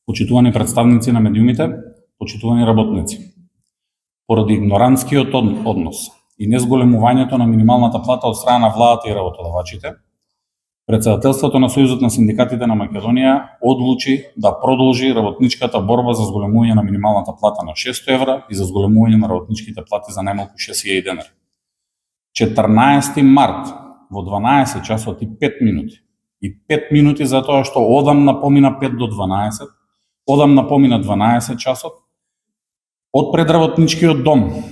Почитувани представници на медиумите, почитувани работници. Поради игнорантскиот однос и незголемувањето на минималната плата од страна на владата и работодавачите, Председателството на Сојузот на синдикатите на Македонија одлучи да продолжи работничката борба за зголемување на минималната плата на 600 евра и за зголемување на работничките плати за најмалку 6000 денари. 14 март во 12 часот и 5 минути. И 5 минути затоа што одамна помина 5 до 12, одамна помина 12 часот, од пред работничкиот дом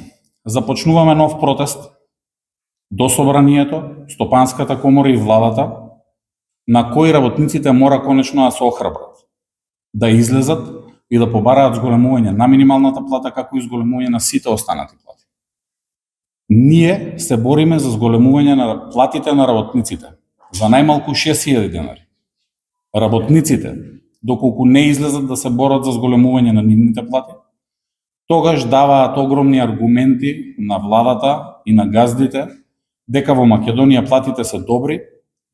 започнуваме нов протест до собранието, Стопанската комора и владата, на кој работниците мора конечно да се охрабрат, да излезат и да побараат зголемување на минималната плата, како и зголемување на сите останати плати. Ние се бориме за зголемување на платите на работниците, за најмалку 6000 денари. Работниците, доколку не излезат да се борат за зголемување на нивните плати, тогаш даваат огромни аргументи на владата и на газдите дека во Македонија платите се добри,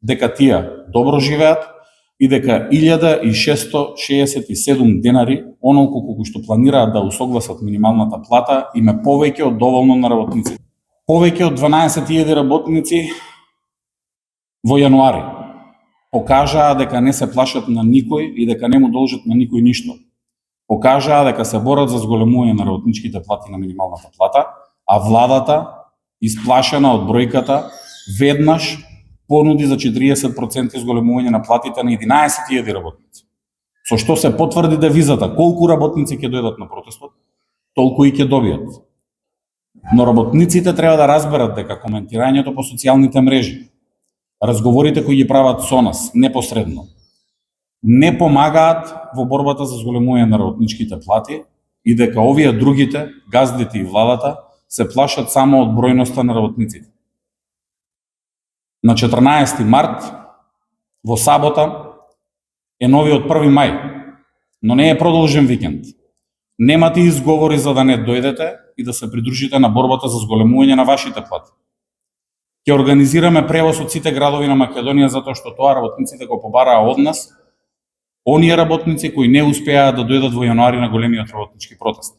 дека тие добро живеат и дека 1667 денари, онолку колку што планираат да усогласат минималната плата, им е повеќе од доволно на работниците. Повеќе од 12.000 работници во јануари покажаа дека не се плашат на никој и дека не му должат на никој ништо. Покажаа дека се борат за зголемување на работничките плати на минималната плата, а владата, исплашена од бројката, веднаш понуди за 40% зголемување на платите на 11.000 работници. Со што се потврди девизата: колку работници ќе дојдат на протестот, толку и ќе добијат. Но работниците треба да разберат дека коментирањето по социјалните мрежи, разговорите кои ги прават со нас непосредно, не помагаат во борбата за зголемување на работничките плати и дека овие другите, газдите и владата, се плашат само од бројноста на работниците. На 14 март, во сабота, е новиот 1 мај, но не е продолжен викенд. Немате изговори за да не дојдете и да се придружите на борбата за зголемување на вашите плати. Ќе организираме превоз од сите градови на Македонија затоа што тоа работниците го побараа од нас, оние работници кои не успеаа да дојдат во јануари на големиот работнички протест.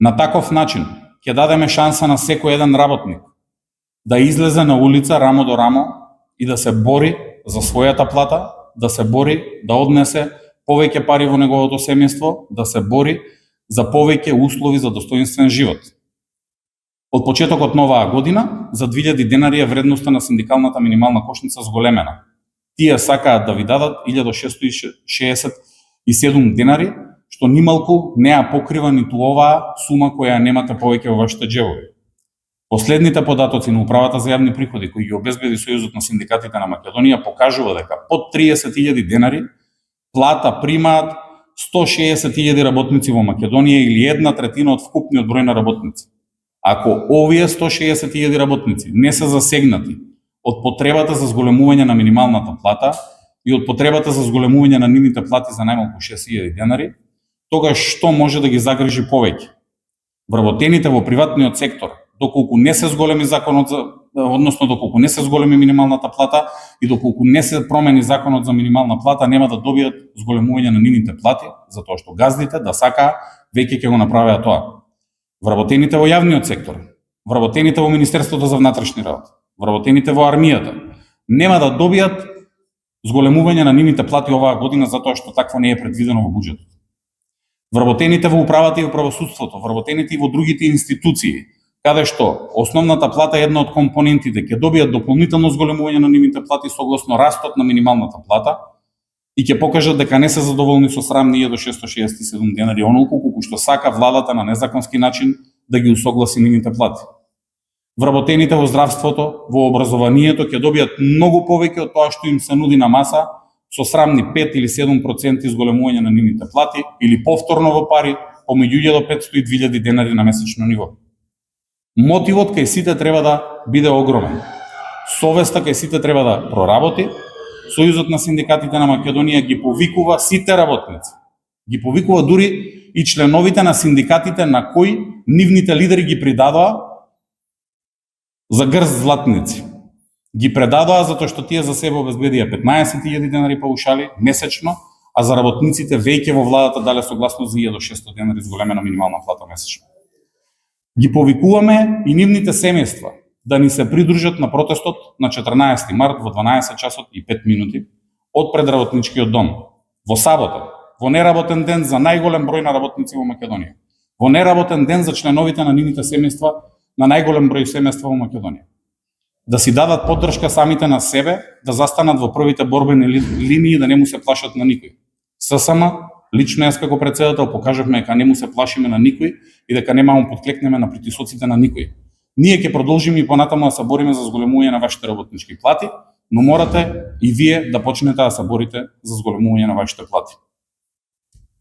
На таков начин ќе дадеме шанса на секој еден работник да излезе на улица рамо до рамо и да се бори за својата плата, да се бори да однесе повеќе пари во неговото семејство, да се бори за повеќе услови за достоинствен живот. Од почетокот на оваа година, за 2000 денари е вредноста на синдикалната минимална кошница зголемена. Тие сакаат да ви дадат 1667 денари, што нималку не ја покрива ниту оваа сума која немате повеќе во вашите џебови. Последните податоци на Управата за јавни приходи кои ги обезбеди Сојузот на синдикатите на Македонија покажува дека под 30.000 денари плата примаат 160.000 работници во Македонија или 1/3 од вкупниот број на работници. Ако овие 160.000 работници не се засегнати од потребата за зголемување на минималната плата и од потребата за зголемување на нивните плати за најмалку 6000 денари, тогаш што може да ги загрижи повеќе? Вработените во приватниот сектор, доколку не се зголеми законот доколку не се зголеми минималната плата и доколку не се промени законот за минимална плата, нема да добијат зголемување на нивните плати, затоа што газдите да сакаа веќе ќе го направеа тоа. Вработените во јавниот сектор, вработените во Министерството за внатрешни работи, вработените во армијата, нема да добијат зголемување на нивните плати оваа година затоа што такво не е предвидено во буџетот. Вработените во управата и во правосудството, вработените и во другите институции, каде што основната плата е една од компонентите, ќе добијат дополнително зголемување на нивните плати согласно растот на минималната плата и ќе покажат дека не се задоволни со срамни 1667 денари, онолку колку што сака владата на незаконски начин да ги усогласи нивните плати. Вработените во здравството, во образованието ќе добијат многу повеќе од тоа што им се нуди на маса со срамни 5 или 7% зголемување на нивните плати или повторно во пари помеѓу 1500 и 2000 денари на месечно ниво. Мотивот кај сите треба да биде огромен. Совеста кај сите треба да проработи. Сојузот на синдикатите на Македонија ги повикува сите работници. Ги повикува дури и членовите на синдикатите на кои нивните лидери ги придадоа за грст златници. Ги предадоа затоа што тие за себе обезбедија 15.000 денари паушали месечно, а за работниците веќе во владата дале согласност за 1600 денари зголемена минимална плата месечно. Ги повикуваме и нивните семејства да ни се придружат на протестот на 14 март во 12 часот и 5 минути од пред работничкиот дом. Во сабота, во неработен ден за најголем број на работници во Македонија. Во неработен ден за членовите на нивните семејства, на најголем број семејства во Македонија. Да си дадат поддршка самите на себе, да застанат во првите борбени линии, да не му се плашат на никој. ССМ, лично јас како председател покажавме дека не му се плашиме на никој и дека нема да подклекнеме на притисоците на никој. Ние ќе продолжиме и понатаму да се бориме за зголемување на вашите работнички плати, но морате и вие да почнете да се борите за зголемување на вашите плати.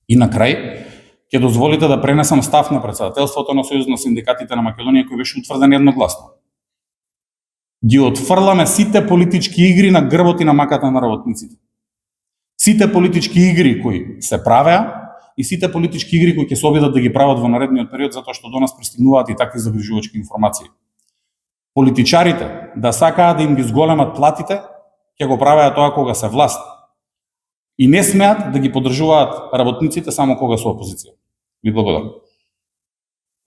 И на крај, ќе дозволите да пренесам став на председателството на Сојузот на синдикатите на Македонија кој беше утврден едногласно. Ги отфрламе сите политички игри на грбот и на маката на работниците. Сите политички игри кои се правеа и сите политички игри кои ќе се обидат да ги прават во наредниот период затоа што до нас пристигнуваат и такви загрижувачки информации. Политичарите да сакаат да им ги зголемат платите, ќе го правеа тоа кога се власт. И не смеат да ги поддржуваат работниците само кога се опозиција. Ви благодарам.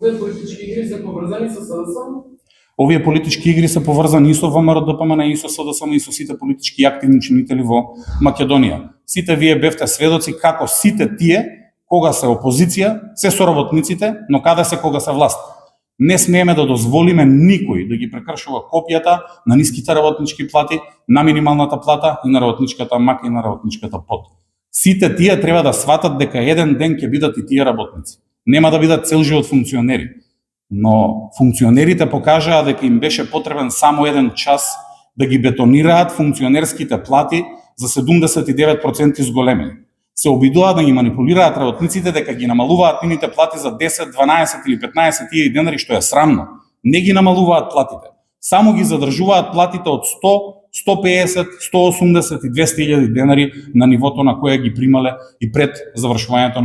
Овие политички игри се поврзани со СДСМ? Овие политички игри се поврзани и со ВМРО-ДПМН, и со СДСМ, и со сите политички активни чинители во Македонија. Сите вие бевте сведоци како сите тие, кога се опозиција, се соработниците, но каде се кога се власт. Не смееме да дозволиме никој да ги прекршува копијата на ниските работнички плати, на минималната плата и на работничката мака и на работничката под. Сите тие треба да сватат дека еден ден ќе бидат и тие работници. Нема да бидат цел живот функционери. Но функционерите покажаа дека им беше потребен само еден час да ги бетонираат функционерските плати за 79% зголемени. Се обидуваат да ги манипулираат работниците дека ги намалуваат нивните плати за 10, 12 или 15 денари, што е срамно. Не ги намалуваат платите. Само ги задржуваат платите од 100, 150, 180 и 200.000 денари на нивото на кое ги примале и пред завршувањето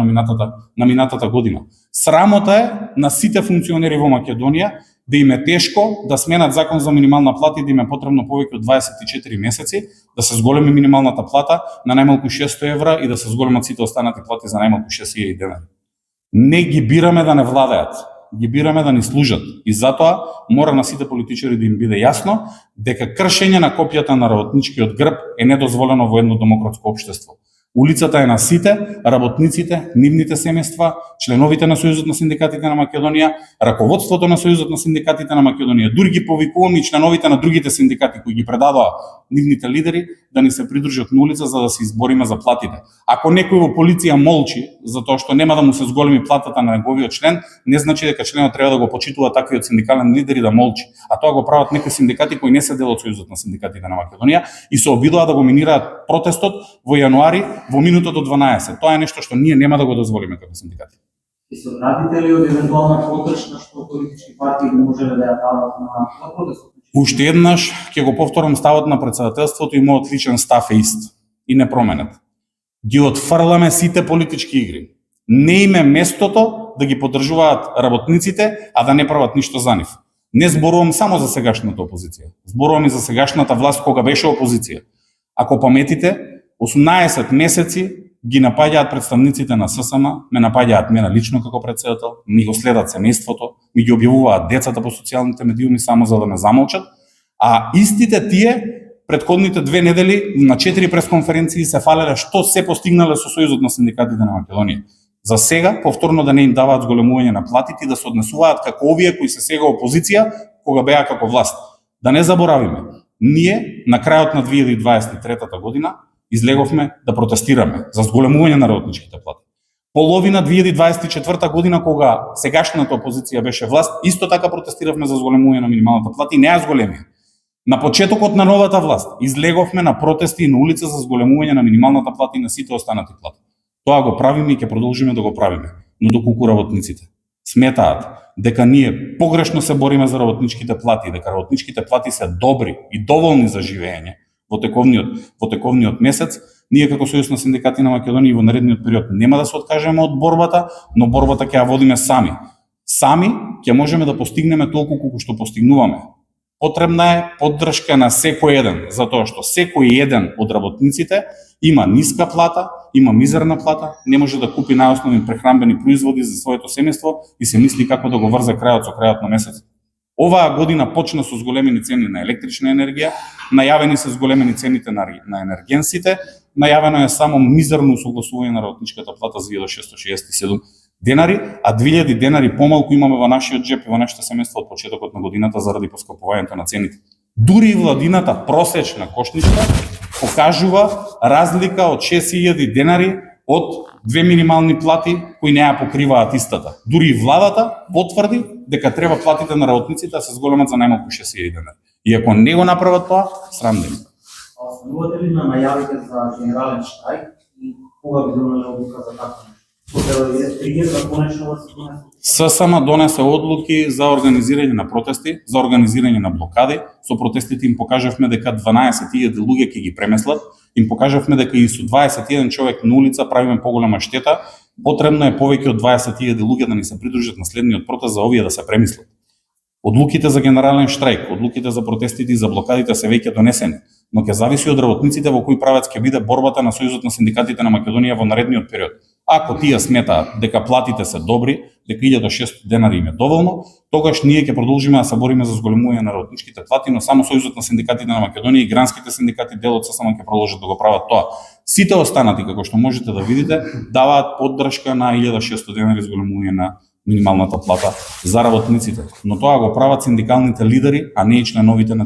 на минатата година. Срамота е на сите функционери во Македонија да им е тешко да сменат закон за минимална плата и да им е потребно повеќе од 24 месеци да се зголеми минималната плата на најмалку 600 евра и да се зголемат сите останати плати за најмалку 6.000 денари. Не ги бираме да не владеат, ги бираме да ни служат. И затоа мора на сите политичари да им биде јасно дека кршење на копијата на работничкиот грб е недозволено во едно демократско општество. Улицата е на сите, работниците, нивните семејства, членовите на Сојузот на синдикатите на Македонија, раководството на Сојузот на синдикатите на Македонија, дури ги повикуваме и членовите на другите синдикати кои ги предадоа нивните лидери да ни се придружат на улица за да се избориме за платите. Ако некој во полиција молчи затоа што нема да му се зголеми платата на неговиот член, не значи дека членот треба да го почитува таквиот синдикален лидер и да молчи. А тоа го прават некои синдикати кои не се дел од Сојузот на синдикатите на Македонија и се обидуваат да го минираат протестот во јануари во минутот од 12. Тоа е нешто што ние нема да го дозволиме како синдикати. И се одрадите ли од евентуална поддршка што политички партии можеле да ја дадат на протестот? Уште еднаш ќе го повторам ставот на председателството и мојот личен став е ист и непроменет. Ги отфрламе сите политички игри. Не им е местото да ги поддржуваат работниците, а да не прават ништо за нив. Не зборувам само за сегашната опозиција. Зборувам и за сегашната власт кога беше опозиција. Ако паметите, 18 месеци ги напаѓаат представниците на ССМ, ме напаѓаат мене лично како председател, ми го следат семејството, ми ги објавуваат децата по социјалните медиуми само за да ме замолчат, а истите тие претходните 2 недели на 4 пресконференции се фалеле што се постигнале со Сојузот на синдикатите на Македонија. За сега повторно да не им даваат зголемување на платите и да се однесуваат како овие кои се сега опозиција кога беа како власт. Да не заборавиме, ние на крајот на 2023 година излеговме да протестираме за зголемување на работничките плати. Половина 2024 година, кога сегашната опозиција беше власт, исто така протестиравме за зголемување на минималната плата и не ја зголемија. На почетокот на новата власт излеговме на протести и на улица за зголемување на минималната плата и на сите останати плати. Тоа го правиме и ќе продолжиме да го правиме. Но доколку работниците сметаат дека ние погрешно се бориме за работничките плати, дека работничките плати се добри и доволни за живеење во тековниот месец, ние како Сојуз на синдикати на Македонија во наредниот период нема да се откажеме од борбата, но борбата ќе ја водиме сами. Сами ќе можеме да постигнеме толку колку што постигнуваме. Потребна е поддршка на секој еден, затоа што секој еден од работниците има ниска плата, има мизерна плата, не може да купи најосновни прехранбени производи за своето семејство и се мисли како да го врзе крајот со крајот на месец. Оваа година почна со зголемени цени на електрична енергија, најавени се зголемени цените на енергенсите, најавено е само мизерно согласување на работничката плата за 1667 денари, а 2000 денари помалку имаме во нашиот джеп и во нашите семејства од почетокот на годината заради поскапувањето на цените. Дури и владината просечна кошничка покажува разлика од 6000 денари од 2 минимални плати кои не ја покриваат истата. Дури и владата потврди дека треба платите на работниците да се зголемат за најмалку 6000 денари. И ако не го направат тоа, срам да им. Останувате ли на најавите за генерален штрајк и кога би донеле одлука за така нешто? ССМ донесе одлуки за организирање на протести, за организирање на блокади. Со протестите им покажавме дека 12.000 луѓе ќе ги преместат, им покажавме дека и со 21 човек на улица правиме поголема штета. Потребно е повеќе од 20.000 луѓе да ни се придружат на следниот протест за овие да се премислат. Одлуките за генерален штрајк, одлуките за протестите и за блокадите се веќе донесени, но ќе зависи од работниците во кој правец ќе биде борбата на Сојузот на синдикатите на Македонија во наредниот период. Ако тие сметаат дека платите се добри, дека 1600 денари им е доволно, тогаш ние ќе продолжиме да се бориме за зголемување на работничките плати, но само Сојузот на синдикатите на Македонија и гранските синдикати дел од ССМ ќе продолжат да го прават тоа. Сите останати, како што можете да видите, даваат поддршка на 1600 денари зголемување на минималната плата за работниците, но тоа го прават синдикалните лидери, а не и членовите на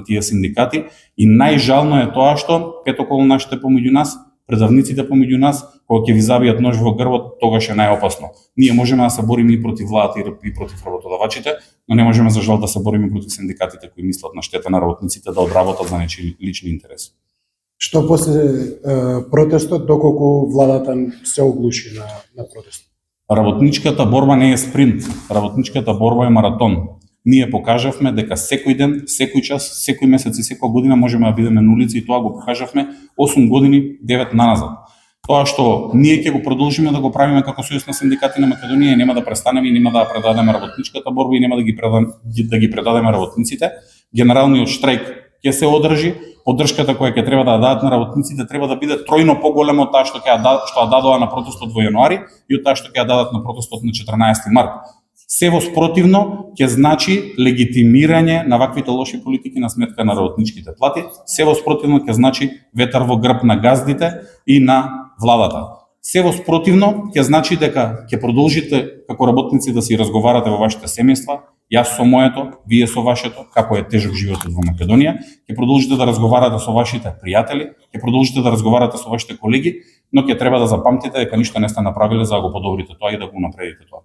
тие синдикати. И најжално е тоа што петоколонашите помеѓу нас, предавниците помеѓу нас, кога ќе ви забијат нож во грбот, тогаш е најопасно. Ние можеме да се бориме и против владата и против работодавачите, но не можеме за жал да се бориме против синдикатите кои мислат на штета на работниците да одработат за нечии лични интереси. Што после протестот, доколку владата се оглуши на протестот? Работничката борба не е спринт, работничката борба е маратон. Ние покажавме дека секој ден, секој час, секој месец и секоја година можеме да бидеме на улица и тоа го покажавме 8 години, 9 наназад. Тоа што ние ќе го продолжиме да го правиме како Сојуз на синдикати на Македонија, нема да престанеме и нема да предадеме работничката борба и нема да ги предадеме работниците. Генералниот штрајк ќе се одржи, поддршката која ќе треба да дадат на работниците треба да биде тројно поголема од таа што ја дадоа на протестот во јануари и од таа што ќе ја дадат на протестот на 14 март. Се воспротивно ќе значи легитимирање на ваквите лоши политики на сметка на работничките плати, се воспротивно ќе значи ветар во грб на газдите и на владата. Се воспротивно ќе значи дека ќе продолжите како работници да си разговарате во вашите семејства, јас со моето, вие со вашето, како е тежок животот во Македонија, ќе продолжите да разговарате со вашите пријатели, ќе продолжите да разговарате со вашите колеги, но ќе треба да запамтите дека ништо не сте направиле за да го подобрите тоа и да го напредите тоа.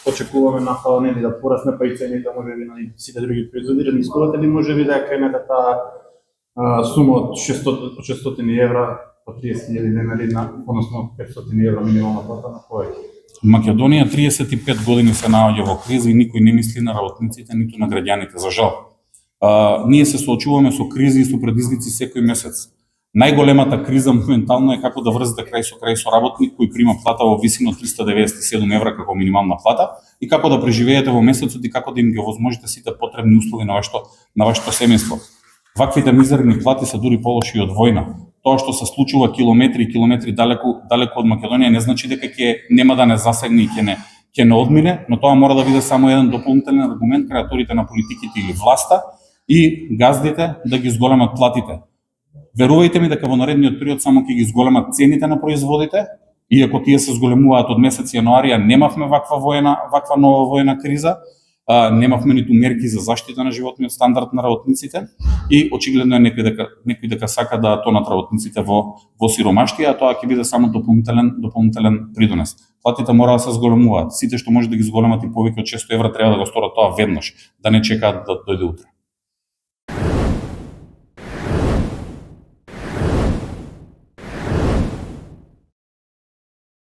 Очекуваме нафта нели да порасне, па и цените можеби на сите други производи. Мислувате ли можеби да крене таа сума од 600 евра по 30.000 денари на, односно 500 евра минимална плата на повеќе? Македонија 35 години се наоѓа во криза и никој не мисли на работниците ниту на граѓаните, за жал. Ние се соочуваме со кризи и со предизвици секој месец. Најголемата криза моментално е како да врзете крај со работник кој прима плата во висина од 397 евра како минимална плата и како да преживеете во месецот и како да им ги овозможите сите потребни услови на вашето семејство. Ваквите мизерни плати се дури полоши од војна. Тоа што се случува километри и километри далеку од Македонија не значи дека нема да не засегне и ќе не одмине, но тоа мора да биде само еден дополнителен аргумент креаторите на политиките или власта и газдите да ги зголемат платите. Верувајте ми дека во наредниот период само ќе ги зголемат цените на производите, иако тие се зголемуваат од месец јануари, немавме ваква нова војна криза, немавме ниту мерки за заштита на животниот стандард на работниците и очигледно е некој дека сака да тонат работниците во сиромаштија, а тоа ќе биде само дополнителен придонес. Платите мора да се зголемуваат. Сите што може да ги зголемат и повеќе од 600 евра треба да го сторат тоа веднаш, да не чекаат да дојде утре.